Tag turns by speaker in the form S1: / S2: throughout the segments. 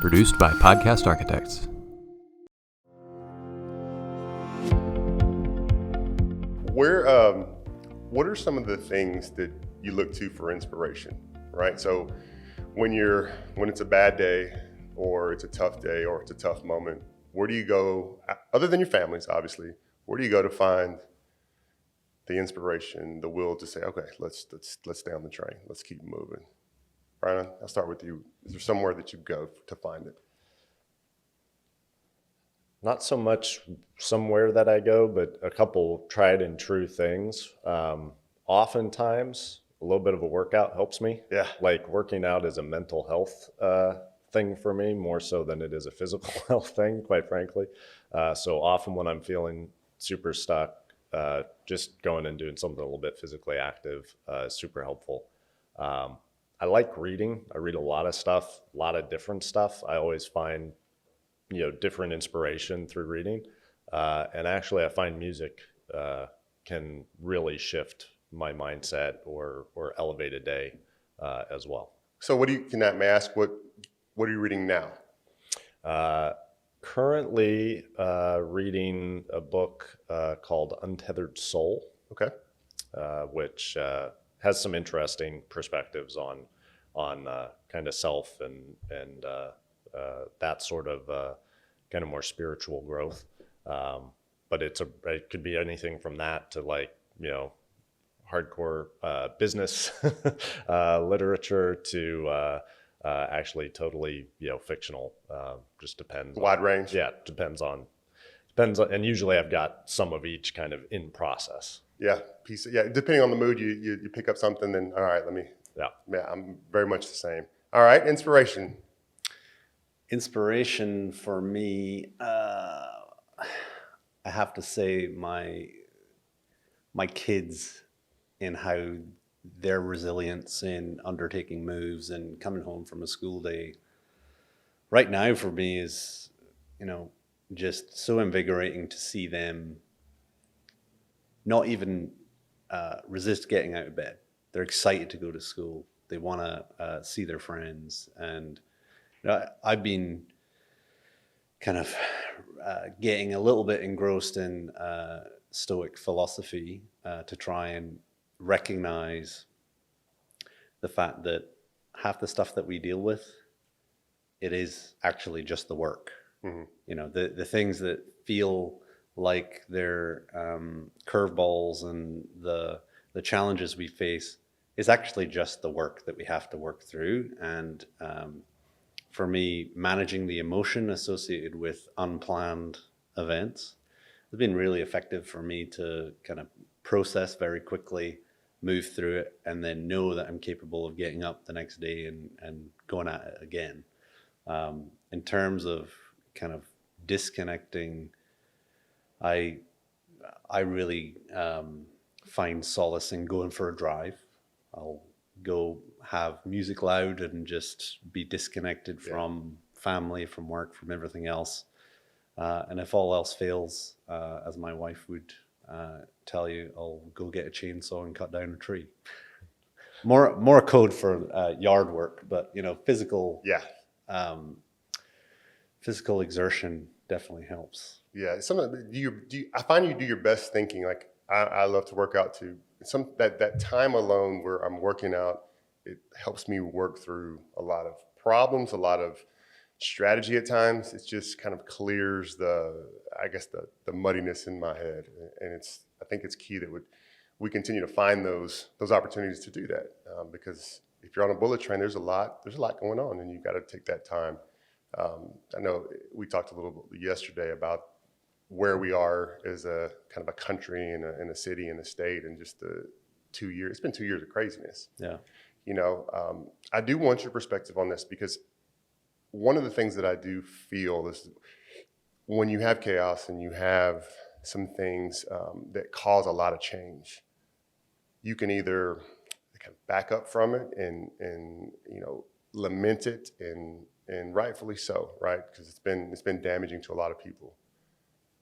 S1: Produced by Podcast Architects.
S2: What are some of the things that you look to for inspiration, right? So when it's a bad day or it's a tough day or it's a tough moment, where do you go, other than your families, obviously, where do you go to find the inspiration, the will to say, okay, let's stay on the train. Let's keep moving. Brian, I'll start with you. Is there somewhere that you go to find it?
S3: Not so much somewhere that I go, but a couple tried and true things. Oftentimes, a little bit of a workout helps me.
S2: Yeah.
S3: Like working out is a mental health thing for me, more so than it is a physical health thing, quite frankly. So often when I'm feeling super stuck, just going and doing something a little bit physically active is super helpful. I like reading. I read a lot of stuff, a lot of different stuff. I always find different inspiration through reading. And actually I find music can really shift my mindset or elevate a day as well.
S2: So may I ask, what are you reading now?
S3: Currently reading a book called Untethered Soul.
S2: Okay.
S3: Which has some interesting perspectives on kind of self and that sort of kind of more spiritual growth. But it could be anything from that to hardcore business literature to actually totally fictional. Just depends.
S2: Wide range.
S3: Yeah, depends on, and usually I've got some of each kind of in process.
S2: Yeah, depending on the mood, you pick up something, then all right, Yeah, I'm very much the same. All right, inspiration.
S4: Inspiration for me, I have to say my kids and how their resilience in undertaking moves and coming home from a school day right now for me is, just so invigorating to see them not even resist getting out of bed. They're excited to go to school. They want to see their friends. And I've been kind of getting a little bit engrossed in Stoic philosophy to try and recognize the fact that half the stuff that we deal with, it is actually just the work. Mm-hmm. The things that feel like they're curveballs and the challenges we face is actually just the work that we have to work through. And for me, managing the emotion associated with unplanned events has been really effective for me to kind of process very quickly, move through it, and then know that I'm capable of getting up the next day and going at it again. In terms of kind of disconnecting, I really find solace in going for a drive. I'll go have music loud and just be disconnected from family, from work, from everything else. And if all else fails, as my wife would tell you, I'll go get a chainsaw and cut down a tree. More code for yard work, but physical physical exertion definitely helps.
S2: Yeah, I find you do your best thinking. Like I love to work out too. That time alone where I'm working out, it helps me work through a lot of problems, a lot of strategy at times. It just kind of clears the muddiness in my head, and I think it's key that we continue to find those opportunities to do that, because if you're on a bullet train, there's a lot going on, and you've got to take that time. I know we talked a little bit yesterday about where we are as a kind of a country and a city and a state, and just the 2 years. It's been 2 years of craziness.
S4: Yeah.
S2: I do want your perspective on this, because one of the things that I do feel is when you have chaos and you have some things that cause a lot of change, you can either kind of back up from it and lament it, and rightfully so, right? Because it's been damaging to a lot of people.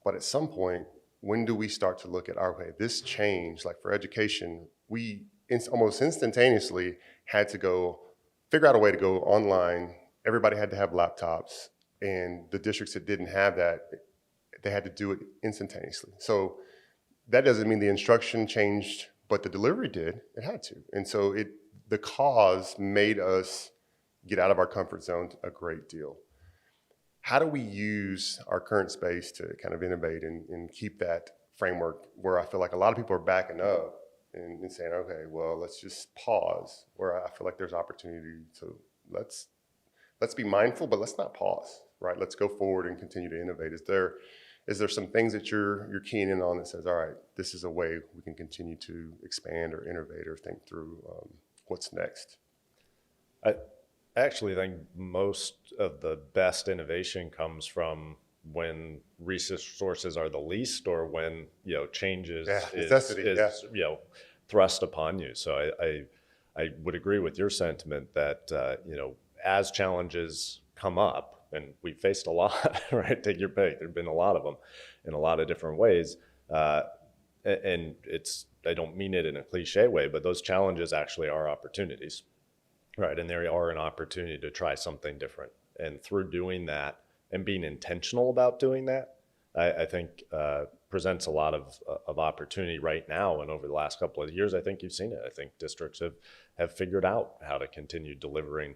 S2: But at some point, when do we start to look at this change? Like for education, we almost instantaneously had to figure out a way to go online everybody had to have laptops, and the districts that didn't have that, they had to do it instantaneously. So that doesn't mean the instruction changed, but the delivery did. It had to. And so the cause made us get out of our comfort zone a great deal. How do we use our current space to kind of innovate and keep that framework where I feel like a lot of people are backing up and saying, okay, well, let's just pause, where I feel like there's opportunity to let's be mindful, but let's not pause, right? Let's go forward and continue to innovate. Is there some things that you're keying in on that says, all right, this is a way we can continue to expand or innovate or think through what's next?
S3: I actually think most of the best innovation comes from when resources are the least, or when change is thrust upon you. So I would agree with your sentiment that as challenges come up, and we faced a lot, right? Take your pick. There've been a lot of them in a lot of different ways, and I don't mean it in a cliche way, but those challenges actually are opportunities. Right, and there are an opportunity to try something different. And through doing that and being intentional about doing that, I think presents a lot of opportunity right now. And over the last couple of years, I think you've seen it. I think districts have figured out how to continue delivering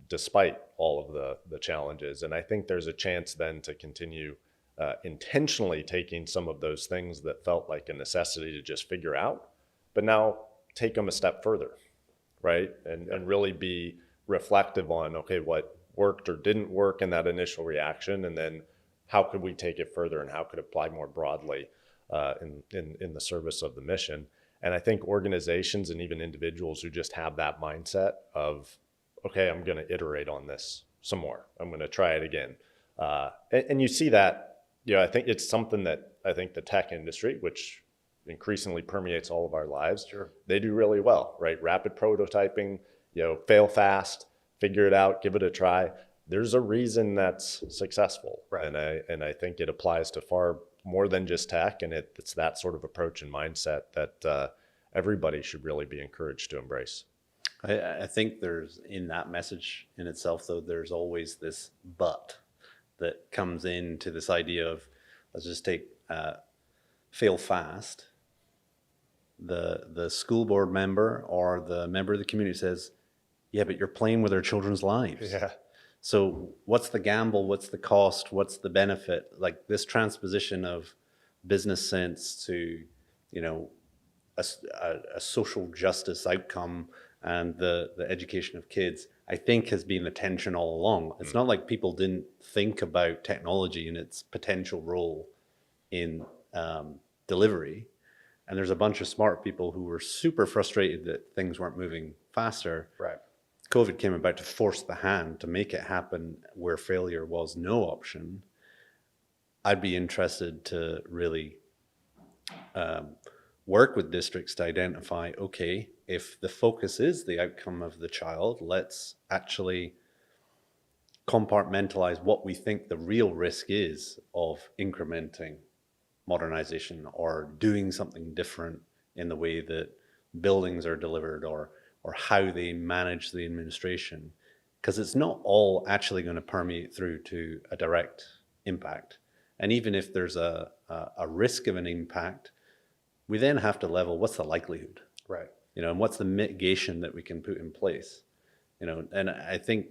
S3: despite all of the challenges. And I think there's a chance then to continue intentionally taking some of those things that felt like a necessity to just figure out, but now take them a step further. Right. And really be reflective on, okay, what worked or didn't work in that initial reaction. And then how could we take it further, and how could it apply more broadly in the service of the mission? And I think organizations and even individuals who just have that mindset of, okay, I'm going to iterate on this some more. I'm going to try it again. And you see that, I think it's something that I think the tech industry, which increasingly permeates all of our lives.
S2: Sure.
S3: They do really well, right? Rapid prototyping, fail fast, figure it out, give it a try. There's a reason that's successful.
S2: Right.
S3: And I think it applies to far more than just tech. And it's that sort of approach and mindset that everybody should really be encouraged to embrace.
S4: I think there's, in that message in itself, though, there's always this but that comes into this idea of, let's just take fail fast. The school board member or the member of the community says, yeah, but you're playing with our children's lives.
S2: Yeah.
S4: So what's the gamble? What's the cost? What's the benefit? Like this transposition of business sense to, a social justice outcome and the education of kids, I think has been the tension all along. It's not like people didn't think about technology and its potential role in delivery. And there's a bunch of smart people who were super frustrated that things weren't moving faster.
S2: Right.
S4: COVID came about to force the hand to make it happen where failure was no option. I'd be interested to really work with districts to identify, okay, if the focus is the outcome of the child, let's actually compartmentalize what we think the real risk is of incrementing modernization or doing something different in the way that buildings are delivered or how they manage the administration, because it's not all actually going to permeate through to a direct impact. And even if there's a risk of an impact, we then have to level what's the likelihood,
S2: Right.
S4: and what's the mitigation that we can put in place, and I think,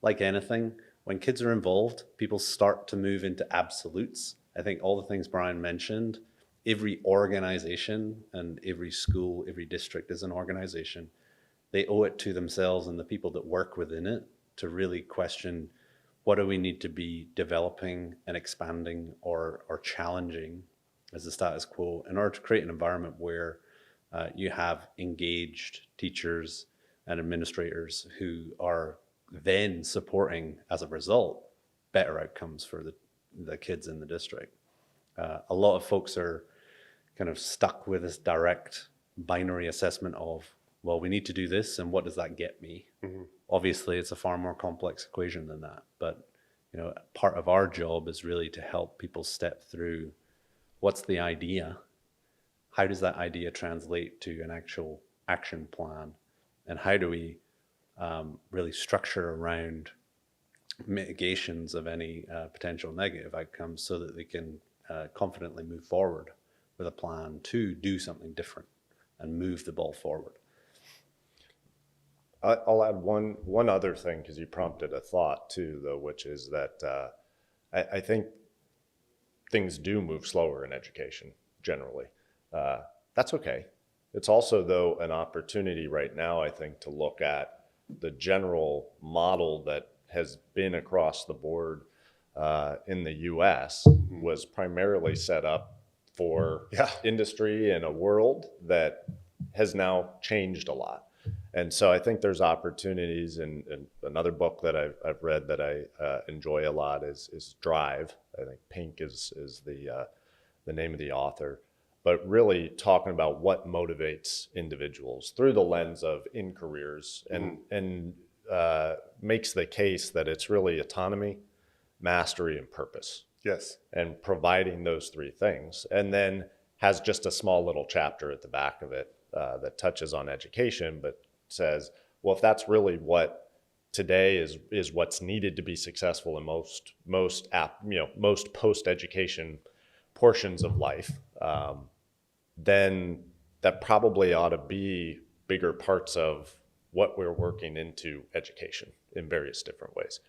S4: like anything, when kids are involved, people start to move into absolutes. I think all the things Brian mentioned, every organization and every school, every district is an organization. They owe it to themselves and the people that work within it to really question, what do we need to be developing and expanding or challenging as the status quo in order to create an environment where you have engaged teachers and administrators who are then supporting, as a result, better outcomes for the kids in the district. A lot of folks are kind of stuck with this direct binary assessment of, well, we need to do this, and what does that get me? Mm-hmm. Obviously, it's a far more complex equation than that. But part of our job is really to help people step through, what's the idea? How does that idea translate to an actual action plan? And how do we really structure around mitigations of any potential negative outcomes so that they can confidently move forward with a plan to do something different and move the ball forward.
S3: I'll add one other thing, because you prompted a thought too, though, which is that I think things do move slower in education generally. That's okay. It's also, though, an opportunity right now, I think, to look at the general model that has been across the board in the US was primarily set up for industry in a world that has now changed a lot. And so I think there's opportunities, and another book that I've read that I enjoy a lot is Drive. I think Pink is the name of the author, but really talking about what motivates individuals through the lens of in careers, and makes the case that it's really autonomy, mastery, and purpose.
S2: Yes.
S3: And providing those three things, and then has just a small little chapter at the back of it that touches on education, but says, well, if that's really what today is what's needed to be successful in most post-education portions of life, then that probably ought to be bigger parts of what we're working into education in various different ways.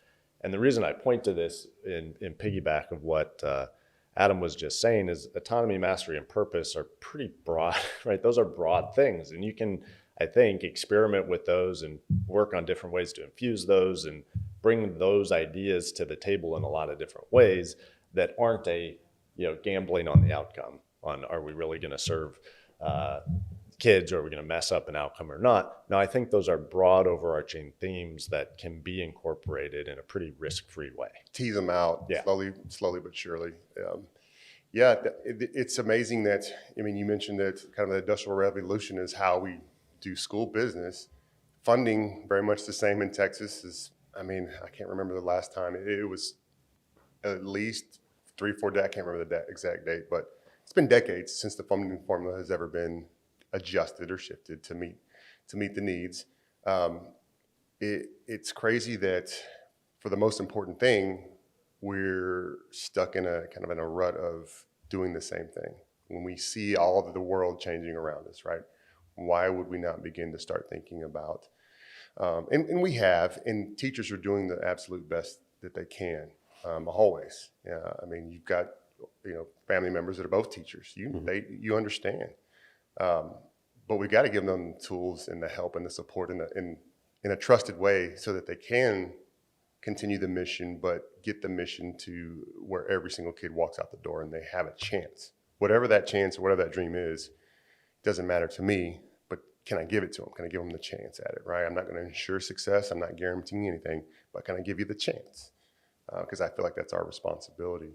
S3: And the reason I point to this in piggyback of what Adam was just saying is autonomy, mastery, and purpose are pretty broad, right? Those are broad things, and you can, I think, experiment with those and work on different ways to infuse those and bring those ideas to the table in a lot of different ways that aren't gambling on the outcome, on are we really going to serve kids, or are we going to mess up an outcome or not? Now, I think those are broad overarching themes that can be incorporated in a pretty risk-free way.
S2: Tease them out slowly but surely. It's amazing that, I mean, you mentioned that kind of the Industrial Revolution is how we do school business. Funding, very much the same in Texas. I can't remember the last time. It was at least 3-4 decades. I can't remember the exact date, but it's been decades since the funding formula has ever been adjusted or shifted to meet the needs. It's crazy that for the most important thing, we're stuck in a rut of doing the same thing. When we see all of the world changing around us, right? Why would we not begin to start thinking about, and we have, and teachers are doing the absolute best that they can, always. I mean, you've got, family members that are both teachers. You understand. But we got to give them the tools and the help and the support in a trusted way so that they can continue the mission, but get the mission to where every single kid walks out the door and they have a chance. Whatever that chance or whatever that dream is, doesn't matter to me, but can I give it to them? Can I give them the chance at it, right? I'm not going to ensure success. I'm not guaranteeing anything, but can I give you the chance? Because I feel like that's our responsibility.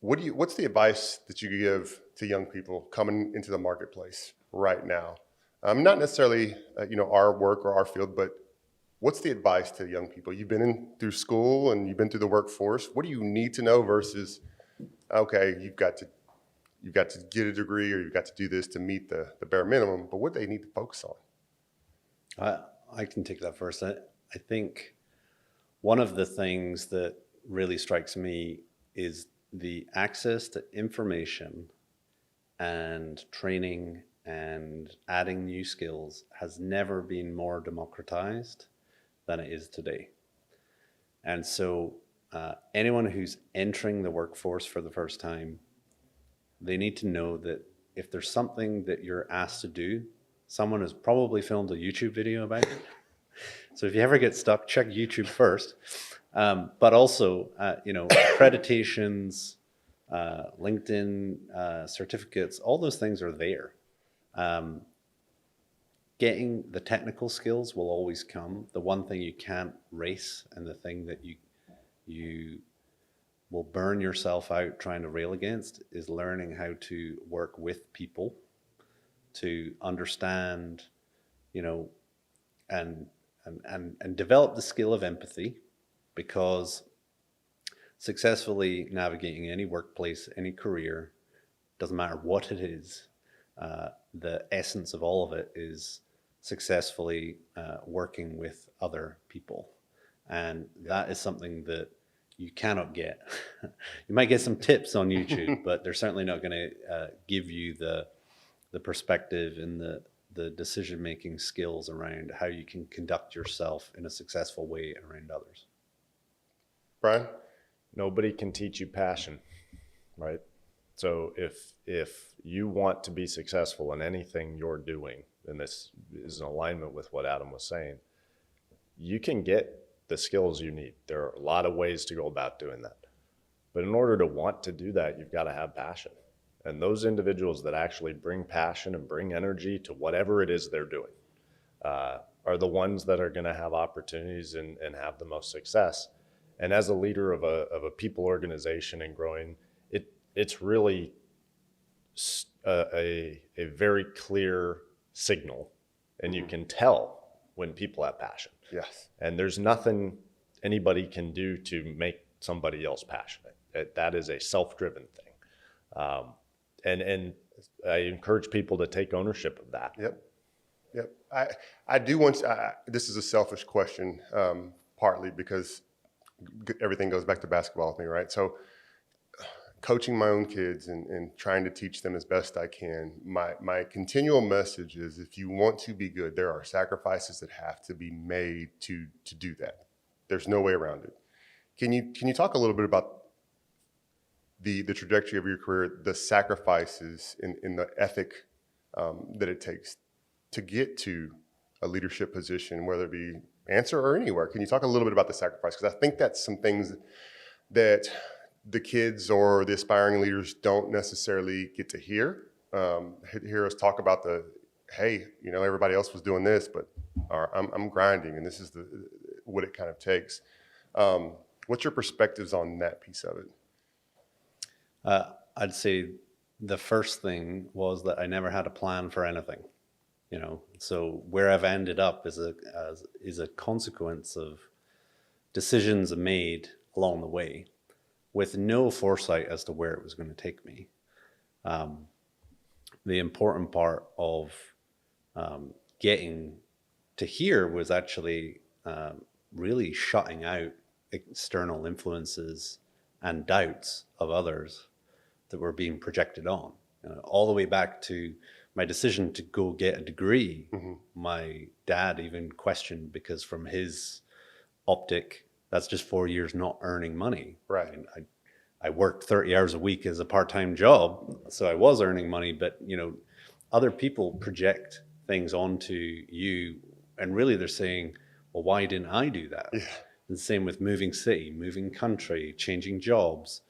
S2: What's the advice that you give to young people coming into the marketplace right now? Not necessarily, our work or our field, but what's the advice to young people? You've been through school and you've been through the workforce. What do you need to know versus, okay, you've got to get a degree or you've got to do this to meet the bare minimum, but what do they need to focus on?
S4: I can take that first. I think one of the things that really strikes me is the access to information and training and adding new skills has never been more democratized than it is today. And so anyone who's entering the workforce for the first time, they need to know that if there's something that you're asked to do, someone has probably filmed a YouTube video about it. So if you ever get stuck, check YouTube first. But also, accreditations, LinkedIn certificates, all those things are there. Getting the technical skills will always come. The one thing you can't race, and the thing that you will burn yourself out trying to rail against, is learning how to work with people, to understand, and develop the skill of empathy, because successfully navigating any workplace, any career, doesn't matter what it is, the essence of all of it is successfully working with other people. And that is something that you cannot get. You might get some tips on YouTube, but they're certainly not going to give you the perspective and the decision-making skills around how you can conduct yourself in a successful way around others.
S2: Brian?
S3: Nobody can teach you passion, right? So if you want to be successful in anything you're doing, and this is in alignment with what Adam was saying, you can get the skills you need. There are a lot of ways to go about doing that. But in order to want to do that, you've got to have passion. And those individuals that actually bring passion and bring energy to whatever it is they're doing are the ones that are going to have opportunities and have the most success. And as a leader of a people organization and growing, it's really a very clear signal, and you can tell when people have passion.
S2: Yes.
S3: And there's nothing anybody can do to make somebody else passionate. That is a self-driven thing. And I encourage people to take ownership of that.
S2: Yep. I do want, this is a selfish question, partly because everything goes back to basketball with me, right? So coaching my own kids and trying to teach them as best I can, my continual message is, if you want to be good, there are sacrifices that have to be made to do that. There's no way around it. Can you talk a little bit about the trajectory of your career, the sacrifices in the ethic that it takes to get to a leadership position, whether it be Anser or anywhere? Can you talk a little bit about the sacrifice? Because I think that's some things that the kids or the aspiring leaders don't necessarily get to hear. Hear us talk about hey, everybody else was doing this, but I'm grinding, and this is what it kind of takes. What's your perspectives on that piece of it?
S4: I'd say the first thing was that I never had a plan for anything. So where I've ended up is a consequence of decisions made along the way, with no foresight as to where it was going to take me. The important part of getting to here was actually really shutting out external influences and doubts of others that were being projected on. All the way back to my decision to go get a degree. Mm-hmm. My dad even questioned, because from his optic, that's just 4 years not earning money.
S2: Right.
S4: I mean, I worked 30 hours a week as a part-time job, so I was earning money, but other people project things onto you, and really they're saying, well, why didn't I do that? Yeah. And the same with moving city, moving country, changing jobs.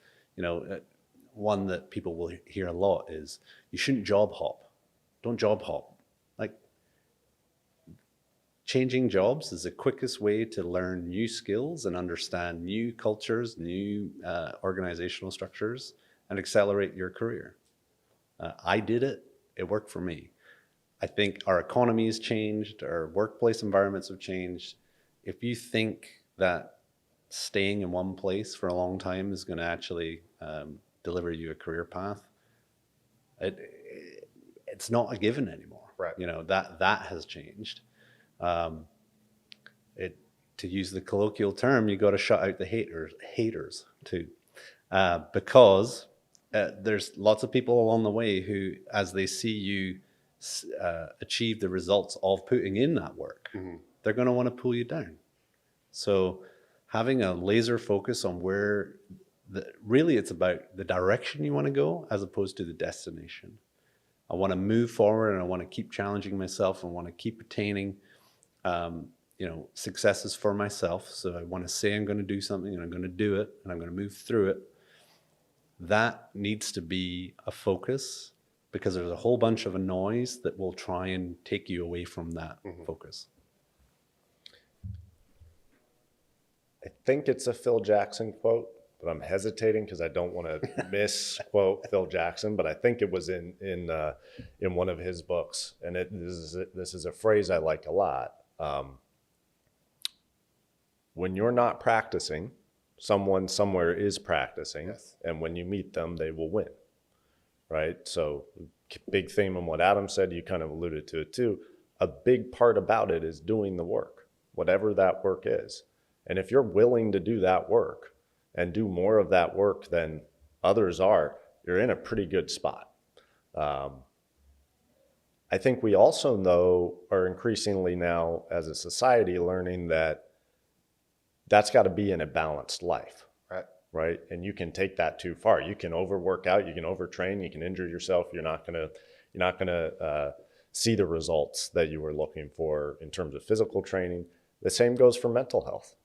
S4: One that people will hear a lot is, you shouldn't job hop. Don't job hop. Like, changing jobs is the quickest way to learn new skills and understand new cultures, new organizational structures, and accelerate your career. I did it. It worked for me. I think our economy has changed. Our workplace environments have changed. If you think that staying in one place for a long time is going to actually deliver you a career path, it's not a given anymore.
S2: Right.
S4: That has changed. To use the colloquial term, you got to shut out the haters too, because there's lots of people along the way who, as they see you achieve the results of putting in that work, mm-hmm. they're going to want to pull you down. So having a laser focus on where really it's about the direction you want to go as opposed to the destination. I want to move forward, and I want to keep challenging myself, and want to keep attaining successes for myself. So I want to say I'm going to do something, and I'm going to do it, and I'm going to move through it. That needs to be a focus, because there's a whole bunch of noise that will try and take you away from that mm-hmm. focus.
S3: I think it's a Phil Jackson quote, but I'm hesitating because I don't want to misquote Phil Jackson. But I think it was in one of his books, and this is a phrase I like a lot. When you're not practicing, someone somewhere is practicing, yes. And when you meet them, they will win, right? So big theme on what Adam said, you kind of alluded to it too. a big part about it is doing the work, whatever that work is. And if you're willing to do that work and do more of that work than others are, you're in a pretty good spot. I think we also are increasingly now as a society learning that that's got to be in a balanced life, right? And you can take that too far. You can overwork out, you can overtrain, you can injure yourself. You're not gonna see the results that you were looking for in terms of physical training. The same goes for mental health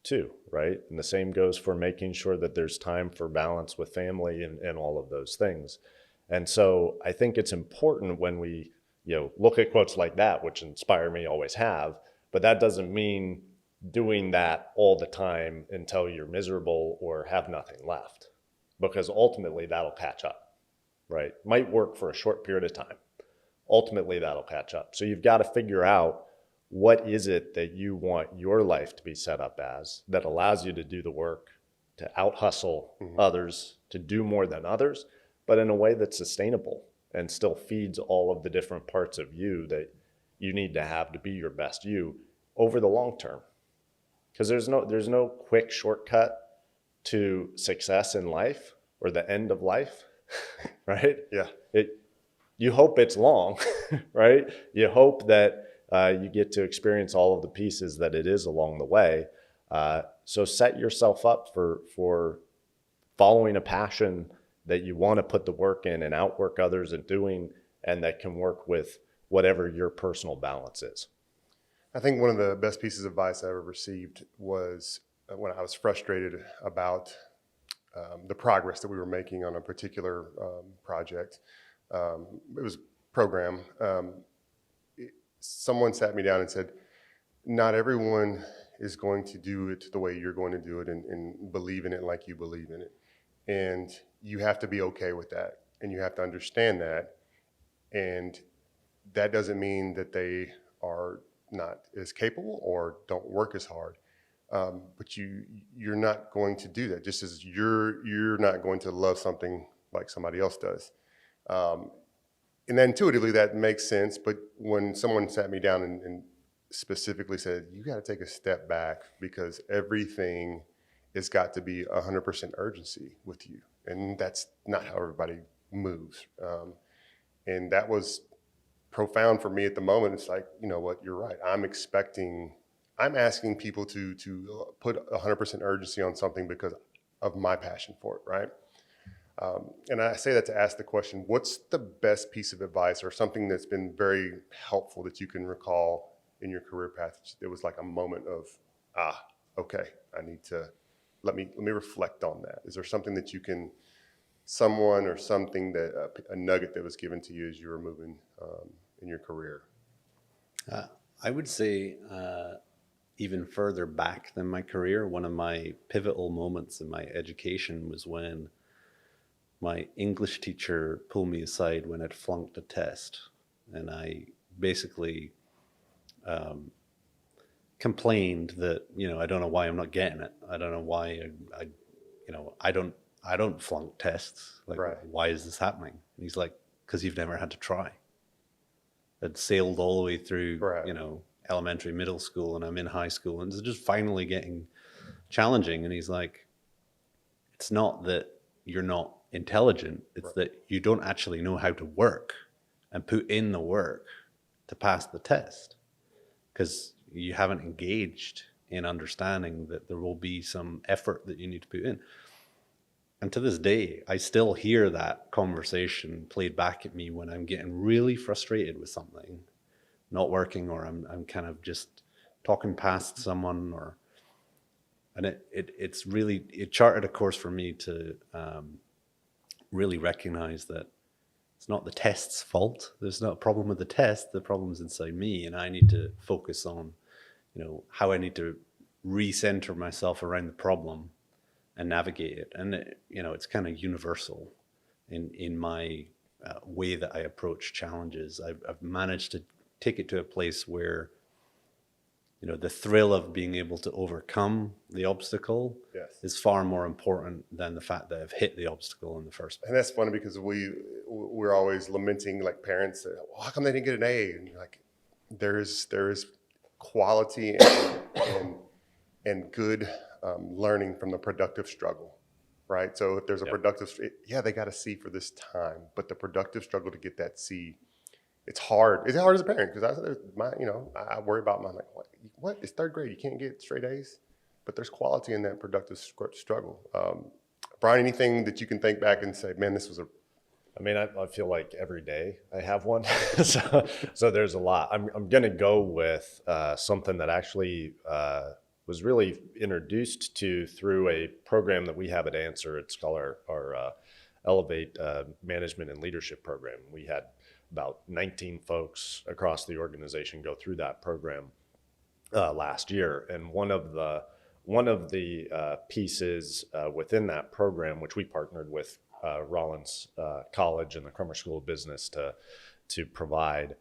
S3: too, right? And the same goes for making sure that there's time for balance with family and all of those things. And so I think it's important when we look at quotes like that, which inspire me, always have, but that doesn't mean doing that all the time until you're miserable or have nothing left, because ultimately that'll catch up, right? Might work for a short period of time. Ultimately that'll catch up. So you've got to figure out what is it that you want your life to be set up as that allows you to do the work, to out hustle others, to do more than others, but in a way that's sustainable and still feeds all of the different parts of you that you need to have to be your best you over the long term. Because there's no quick shortcut to success in life or the end of life, right?
S2: Yeah.
S3: You hope it's long, right? You hope that you get to experience all of the pieces that it is along the way. So set yourself up for following a passion that you want to put the work in and outwork others in doing, and that can work with whatever your personal balance is.
S2: I think one of the best pieces of advice I ever received was when I was frustrated about the progress that we were making on a particular project. It was a program. Someone sat me down and said, not everyone is going to do it the way you're going to do it and believe in it like you believe in it. And you have to be okay with that. And you have to understand that. And that doesn't mean that they are not as capable or don't work as hard. But you're not going to do that, just as you're not going to love something like somebody else does. And intuitively that makes sense, but when someone sat me down and specifically said, you got to take a step back because everything has got to be 100% urgency with you. And that's not how everybody moves. And that was profound for me at the moment. It's like, you know what, you're right. I'm asking people to put 100% urgency on something because of my passion for it, right? And I say that to ask the question, what's the best piece of advice or something that's been very helpful that you can recall in your career path? It was like a moment of, okay, I need to, let me reflect on that. Is there something that you can, someone or something that, a nugget that was given to you as you were moving in your career?
S4: I would say even further back than my career, one of my pivotal moments in my education was when my English teacher pulled me aside when I'd flunked a test. And I basically complained that, I don't know why I'm not getting it. I don't know why I don't flunk tests. Like,
S2: right.
S4: Why is this happening? And he's like, because you've never had to try. I'd sailed all the way through,
S2: right.
S4: Elementary, middle school, and I'm in high school, and it's just finally getting challenging. And he's like, it's not that you're not intelligent, it's
S2: right.
S4: that you don't actually know how to work and put in the work to pass the test, because you haven't engaged in understanding that there will be some effort that you need to put in. And to this day, I still hear that conversation played back at me when I'm getting really frustrated with something not working, or I'm kind of just talking past someone, and it charted a course for me to really recognize that it's not the test's fault. There's not a problem with the test. The problem's inside me, and I need to focus on, how I need to recenter myself around the problem and navigate it. And it's kind of universal in my way that I approach challenges. I've managed to take it to a place where, the thrill of being able to overcome the obstacle
S2: yes.
S4: is far more important than the fact that I've hit the obstacle in the first place.
S2: And that's funny because we're always lamenting, like parents, that, well, how come they didn't get an A? And you're like, there's quality and good learning from the productive struggle, right? So if there's a productive, they got a C for this time, but the productive struggle to get that C, it's hard. It's hard as a parent because I worry about my what? It's third grade. You can't get straight A's, but there's quality in that productive struggle. Brian, anything that you can think back and say, man, this was
S3: I feel like every day I have one. so there's a lot. I'm going to go with something that actually was really introduced to through a program that we have at Anser. It's called our Elevate Management and Leadership Program. We had about 19 folks across the organization go through that program last year. And one of the pieces within that program, which we partnered with Rollins College and the Crummer School of Business to provide,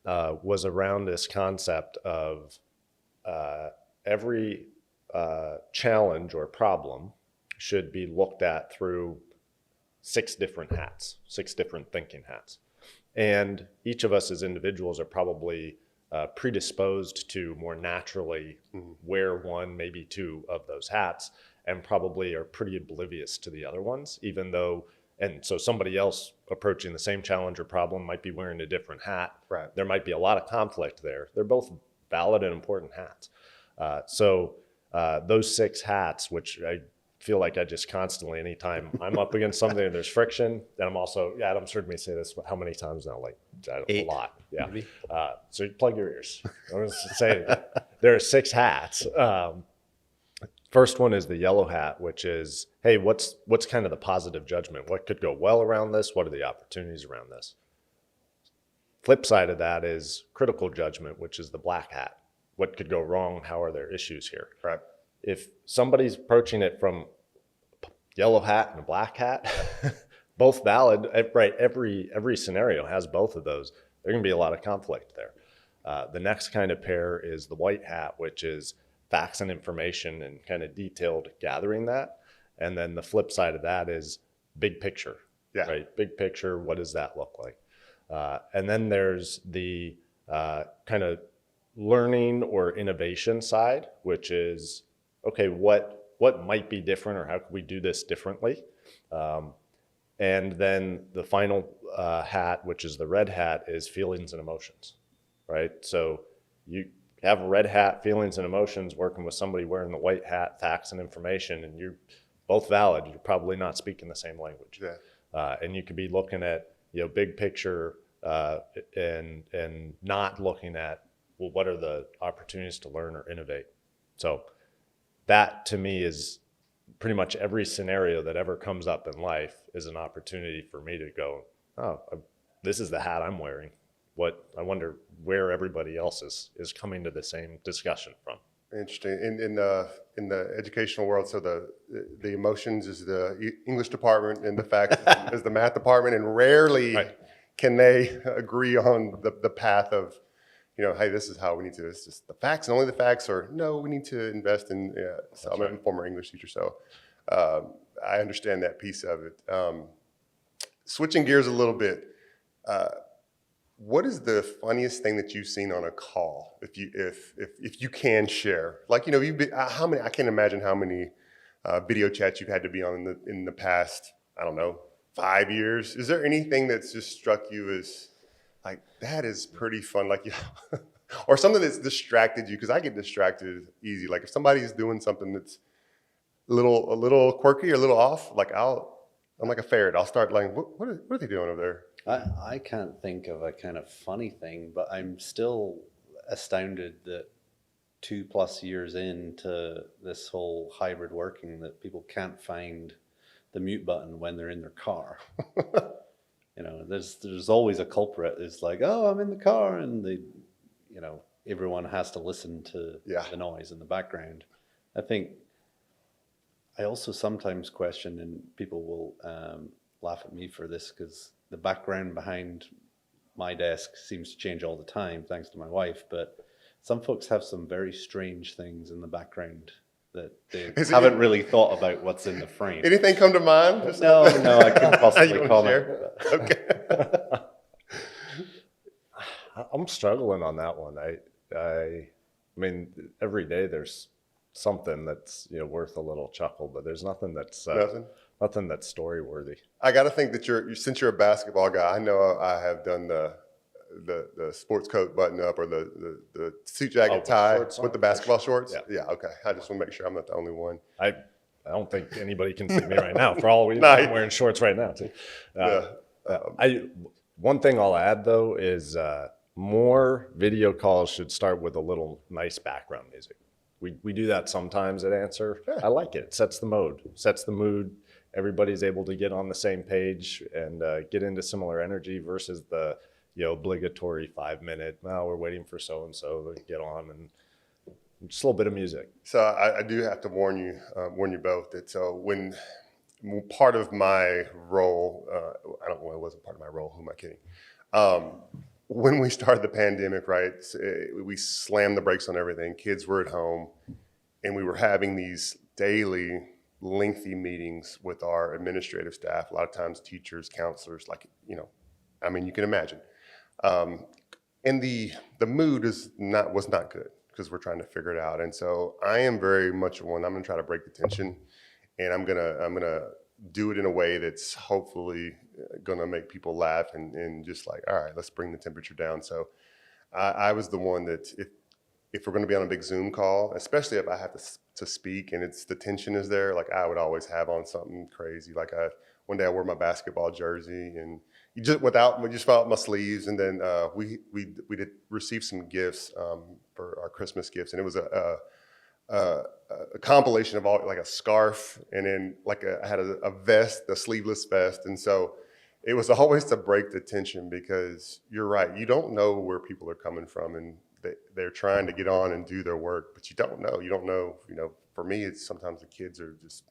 S3: was around this concept of every challenge or problem should be looked at through 6 different hats, 6 different thinking hats. And each of us as individuals are probably predisposed to more naturally wear one, maybe 2 of those hats, and probably are pretty oblivious to the other ones, even though, and so somebody else approaching the same challenge or problem might be wearing a different hat.
S2: Right.
S3: There might be a lot of conflict there. They're both valid and important hats. So those 6 hats, which I feel like I just constantly, anytime I'm up against something and there's friction, and I'm also, Adam's heard me say this how many times now? Like
S4: 8,
S3: a lot. Yeah.
S4: Maybe.
S3: So you plug your ears. I was saying there are 6 hats. First one is the yellow hat, which is, hey, what's kind of the positive judgment? What could go well around this? What are the opportunities around this? Flip side of that is critical judgment, which is the black hat. What could go wrong? How are there issues here?
S2: right.
S3: If somebody's approaching it from yellow hat and a black hat, both valid, right? Every scenario has both of those. There's going to be a lot of conflict there. The next kind of pair is the white hat, which is facts and information and kind of detailed gathering that. And then the flip side of that is big picture, right? Big picture, what does that look like? And then there's the kind of learning or innovation side, which is, okay, what might be different or how could we do this differently? And then the final hat, which is the red hat, is feelings and emotions, right? So you have a red hat, feelings and emotions, working with somebody wearing the white hat, facts and information, and you're both valid. You're probably not speaking the same language.
S2: Yeah.
S3: And you could be looking at, big picture and not looking at, well, what are the opportunities to learn or innovate? So that to me is pretty much every scenario that ever comes up in life is an opportunity for me to go, oh, this is the hat I'm wearing. I wonder where everybody else is coming to the same discussion from.
S2: Interesting. In the educational world, so the emotions is the English department and the facts is the math department, and rarely can they agree on the path of, hey, this is how we need to, it's just the facts and only the facts, or no, we need to invest in, so I'm a former English teacher, so I understand that piece of it. Switching gears a little bit, what is the funniest thing that you've seen on a call, if you can share? Like, you've been, how many, I can't imagine how many video chats you've had to be on in the past, I don't know, 5 years. Is there anything that's just struck you as like, that is pretty fun, like, or something that's distracted you? Because I get distracted easy. Like if somebody's doing something that's a little quirky or a little off, like I'm like a ferret. I'll start like, what are they doing over there?
S4: I can't think of a kind of funny thing, but I'm still astounded that 2+ years into this whole hybrid working that people can't find the mute button when they're in their car. There's always a culprit. It's like, oh, I'm in the car, and everyone has to listen to the noise in the background. I think I also sometimes question, and people will laugh at me for this, because the background behind my desk seems to change all the time, thanks to my wife. But some folks have some very strange things in the background that they haven't really thought about what's in the frame.
S2: Anything come to mind?
S4: No, I couldn't possibly comment.
S2: Okay.
S3: I'm struggling on that one. I mean, every day there's something that's worth a little chuckle, but there's nothing that's story worthy.
S2: I got to think that since you're a basketball guy, I know I have done the sports coat button up or the suit jacket tie with the basketball shorts. Yeah. Okay. I just want to make sure I'm not the only one.
S3: I don't think anybody can see me right now. For all we know, I'm wearing shorts right now too. One thing I'll add though is more video calls should start with a little nice background music. We do that sometimes at Anser. Yeah. I like it. It sets the mood. Everybody's able to get on the same page and get into similar energy versus the obligatory 5 minute. Well, we're waiting for so and so to get on, and just a little bit of music.
S2: So I do have to warn you both that when part of my role, it wasn't part of my role. Who am I kidding? When we started the pandemic, right, we slammed the brakes on everything. Kids were at home, and we were having these daily, lengthy meetings with our administrative staff. A lot of times, teachers, counselors, you can imagine. And the mood was not good because we're trying to figure it out. And so I am very much one. I'm going to try to break the tension, and I'm gonna do it in a way that's hopefully going to make people laugh and just like, all right, let's bring the temperature down. So I was the one that if we're going to be on a big Zoom call, especially if I have to speak and the tension is there, like I would always have on something crazy. Like one day I wore my basketball jersey and we just fell out my sleeves, and then we did receive some gifts for our Christmas gifts, and it was a compilation of all, like a scarf, and then I had a vest, a sleeveless vest, and so it was always to break the tension because you're right, you don't know where people are coming from, and they're trying to get on and do their work, but you don't know. For me, it's sometimes the kids are just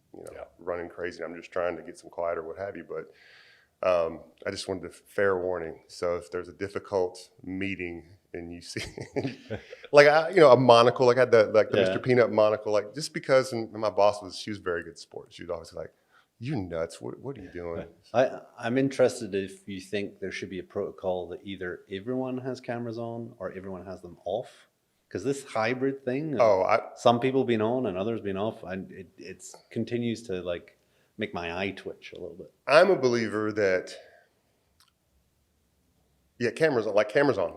S2: running crazy. And I'm just trying to get some quiet or what have you, but. I just wanted a fair warning. So if there's a difficult meeting and you see, a monocle, like I had the Mr. Peanut monocle, just because, and my boss she was very good sport. She was always like, "You nuts? What are you doing?"
S4: I'm interested if you think there should be a protocol that either everyone has cameras on or everyone has them off. Because this hybrid thing, some people being on and others being off, and it continues to make my eye twitch a little bit.
S2: I'm a believer that, cameras on.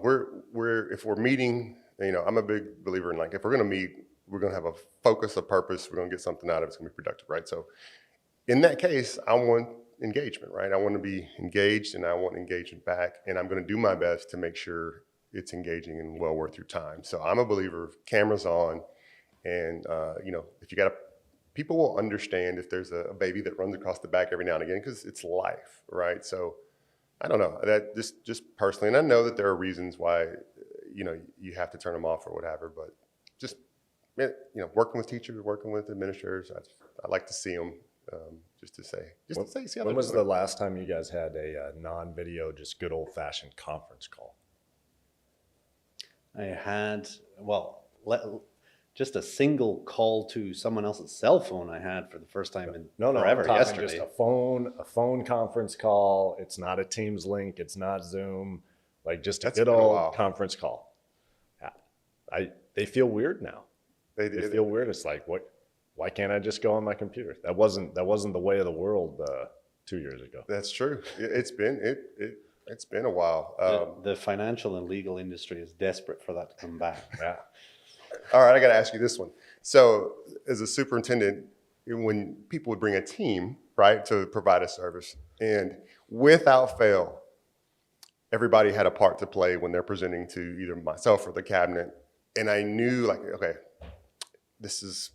S2: If we're meeting, I'm a big believer in if we're going to meet, we're going to have a focus, a purpose. We're going to get something out of it. It's going to be productive, right? So, in that case, I want engagement, right? I want to be engaged, and I want engagement back, and I'm going to do my best to make sure it's engaging and well worth your time. So, I'm a believer of cameras on, and if you got to. People will understand if there's a baby that runs across the back every now and again because it's life, right? So I don't know, that just personally, and I know that there are reasons why you have to turn them off or whatever, but just working with teachers, working with administrators, I like to see them just to say. See how
S3: when was the last time you guys had a non-video, just good old-fashioned conference call?
S4: I had just a single call to someone else's cell phone I had for the first time in forever.
S3: I'm talking
S4: yesterday.
S3: Just a phone conference call. It's not a Teams link. It's not Zoom. Just a good old conference call. They feel weird now. They feel weird. It's like, why can't I just go on my computer? That wasn't the way of the world 2 years ago.
S2: That's true. It's been a while.
S4: The financial and legal industry is desperate for that to come back.
S3: Yeah.
S2: All right, I got to ask you this one. So, as a superintendent, when people would bring a team, right, to provide a service, and without fail, everybody had a part to play when they're presenting to either myself or the cabinet, and I knew, okay, this is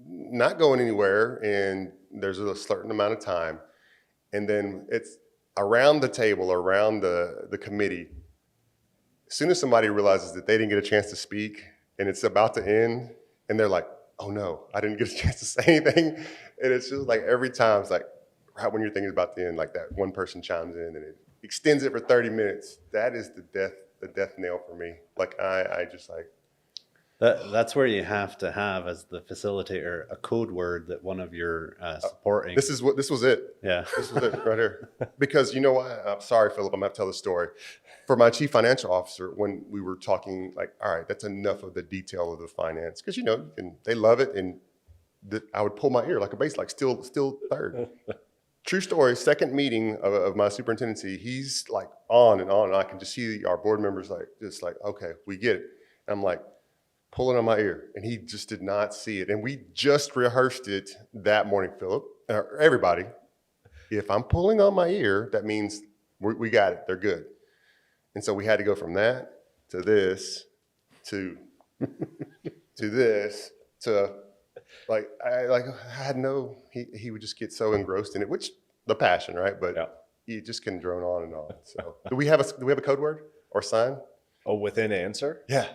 S2: not going anywhere, and there's a certain amount of time, and then it's around the table, around the committee. As soon as somebody realizes that they didn't get a chance to speak, and it's about to end, and they're like, "Oh no, I didn't get a chance to say anything." And it's just every time, it's right when you're thinking about the end, that one person chimes in and it extends it for 30 minutes. That is the death nail for me. I just
S4: That's where you have to have, as the facilitator, a code word that one of your supporting.
S2: This was it.
S4: Yeah.
S2: This was it right here. Because you know what? I'm sorry, Philip. I'm going to tell the story. For my chief financial officer, when we were talking, like, all right, that's enough of the detail of the finance. Because, they love it. And I would pull my ear like a bass, like still third. True story. Second meeting of my superintendency, he's like on and on. And I can just see our board members like, okay, we get it. And I'm like pulling on my ear, and he just did not see it. And we just rehearsed it that morning, Philip. Everybody, if I'm pulling on my ear, that means we got it. They're good. And so we had to go from that to this to this to I had he would just get so engrossed in it, which the passion, right? But
S3: Yeah.
S2: you just can drone on and on. So do we have a code word or sign?
S3: Oh, within Anser?
S2: Yeah.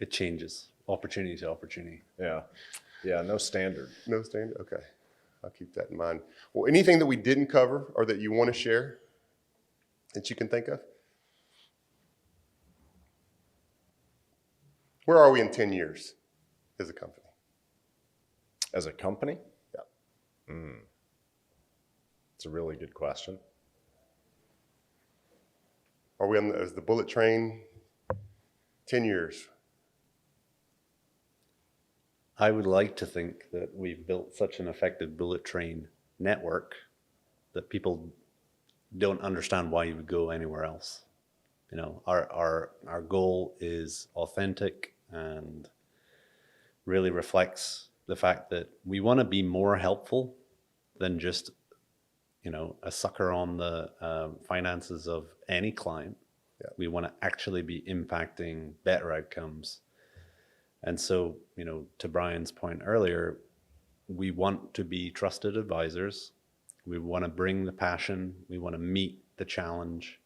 S4: It changes opportunity to opportunity.
S3: Yeah. Yeah, no standard.
S2: No standard? Okay. I'll keep that in mind. Well, anything that we didn't cover or that you want to share that you can think of? Where are we in 10 years as a company?
S3: As a company?
S2: Yeah.
S3: It's a really good question.
S2: Are we as the bullet train 10 years?
S4: I would like to think that we've built such an effective bullet train network that people don't understand why you would go anywhere else. Our goal is authentic and really reflects the fact that we want to be more helpful than just, a sucker on the finances of any client.
S2: Yeah.
S4: We want to actually be impacting better outcomes. And so, to Brian's point earlier, we want to be trusted advisors. We want to bring the passion. We want to meet the challenge.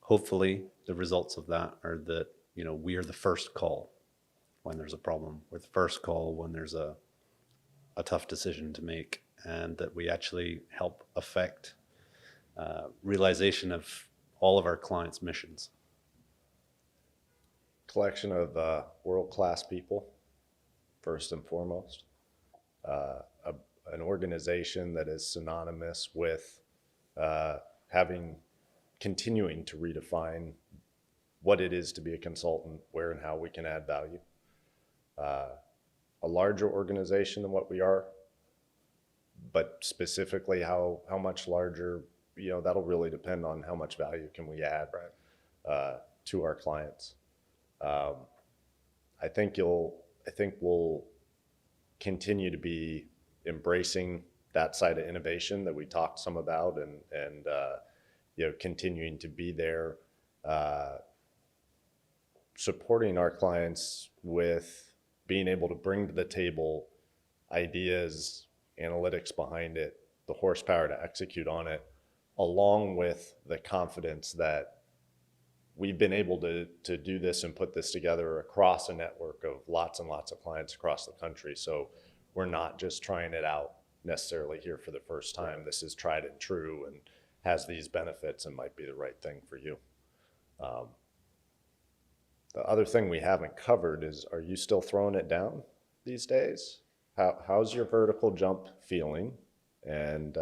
S4: Hopefully, the results of that are that, we are the first call when there's a problem. We're the first call when there's a tough decision to make, and that we actually help affect realization of all of our clients' missions.
S3: Collection of world-class people, first and foremost. An organization that is synonymous with continuing to redefine what it is to be a consultant, where and how we can add value. A larger organization than what we are, but specifically how much larger, that'll really depend on how much value can we add to our clients. I think we'll continue to be embracing that side of innovation that we talked some about, and continuing to be there, supporting our clients with being able to bring to the table ideas, analytics behind it, the horsepower to execute on it, along with the confidence that we've been able to do this and put this together across a network of lots and lots of clients across the country. So we're not just trying it out necessarily here for the first time. This is tried and true and has these benefits and might be the right thing for you. The other thing we haven't covered is, are you still throwing it down these days? How's your vertical jump feeling? And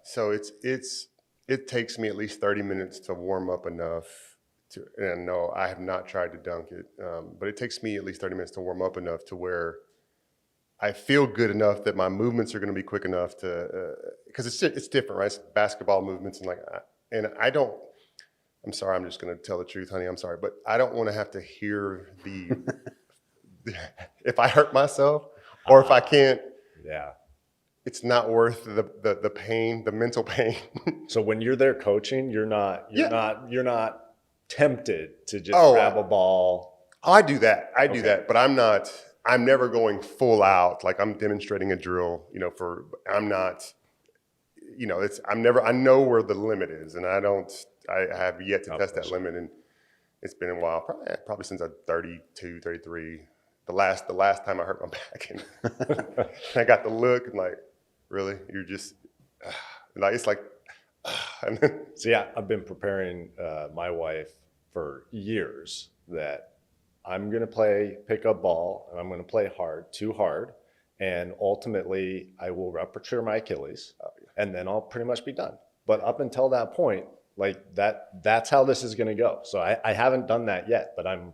S2: So it takes me at least 30 minutes to warm up enough and no, I have not tried to dunk it, but it takes me at least 30 minutes to warm up enough to where I feel good enough that my movements are going to be quick enough to, because it's different, right? It's basketball movements I'm sorry, I'm just going to tell the truth, honey. I'm sorry, but I don't want to have to hear if I hurt myself or if I can't.
S3: yeah.
S2: It's not worth the pain, the mental pain.
S3: So when you're there coaching, you're not tempted to just grab a ball.
S2: Oh, I do that. I do that, but I'm never going full out. Like I'm demonstrating a drill, I know where the limit is, and I have yet to test that limit, and it's been a while, probably since I'm 32, 33. The last time I hurt my back, and I got the look, and like, really, you're just it's like, and then,
S3: So yeah, I've been preparing my wife for years that I'm going to play pickup ball and I'm going to play hard, too hard. And ultimately I will rupture my Achilles and then I'll pretty much be done. But up until that point, like that's how this is going to go. So I haven't done that yet, but I'm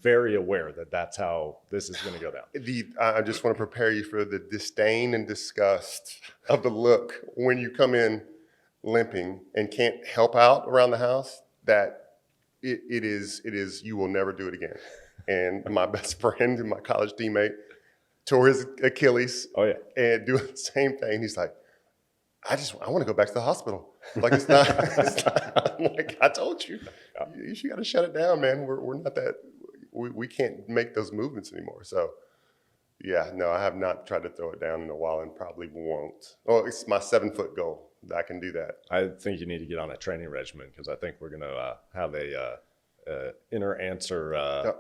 S3: very aware that that's how this is going to go down.
S2: I just want to prepare you for the disdain and disgust of the look when you come in limping and can't help out around the house. That it is, you will never do it again. And my best friend and my college teammate tore his Achilles.
S3: Oh yeah.
S2: And doing the same thing. He's like, I want to go back to the hospital. Like it's not, I'm like, I told you, you got to shut it down, man. We're not that, we can't make those movements anymore. So yeah, no, I have not tried to throw it down in a while and probably won't. Oh, it's my 7-foot goal. I can do that.
S3: I think you need to get on a training regimen because I think we're going to have a inner Anser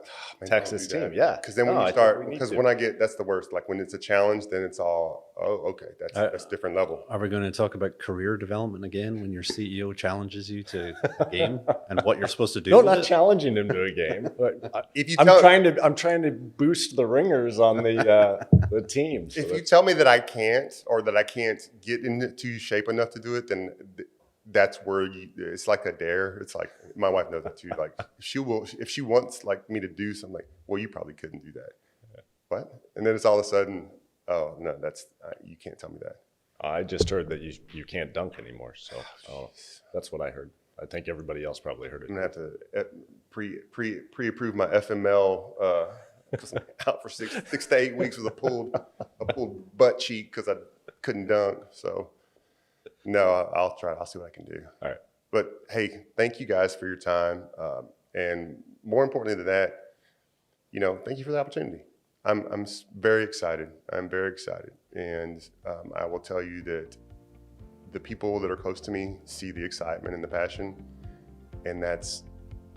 S3: Texas team. Yeah.
S2: Because then when you start, because when I get, that's the worst. Like when it's a challenge, then it's all, oh, okay, that's different level.
S4: Are we going to talk about career development again when your CEO challenges you to a game and what you're supposed to do?
S3: No,
S4: with
S3: not
S4: it?
S3: challenging him to a game. But
S2: If you
S3: I'm trying to boost the ringers on the team. So
S2: if you tell me that I can't, or that I can't get into shape enough to do it, then that's where it's like a dare. It's like, my wife knows that too. Like if she wants like me to do something, like, well, you probably couldn't do that. Yeah. What? And then it's all of a sudden, oh no, you can't tell me that.
S3: I just heard that you can't dunk anymore. So that's what I heard. I think everybody else probably heard it.
S2: I'm gonna have to pre-approve my FML because I'm out for 6 to 8 weeks with a pulled butt cheek because I couldn't dunk. So no, I'll try. I'll see what I can do.
S3: All right.
S2: But hey, thank you guys for your time, and more importantly than that, thank you for the opportunity. I'm very excited. I'm very excited, and I will tell you that the people that are close to me see the excitement and the passion, and that's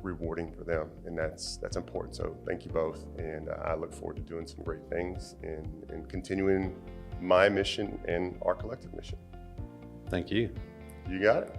S2: rewarding for them, and that's important. So thank you both, and I look forward to doing some great things and continuing my mission and our collective mission.
S4: Thank you.
S2: You got it.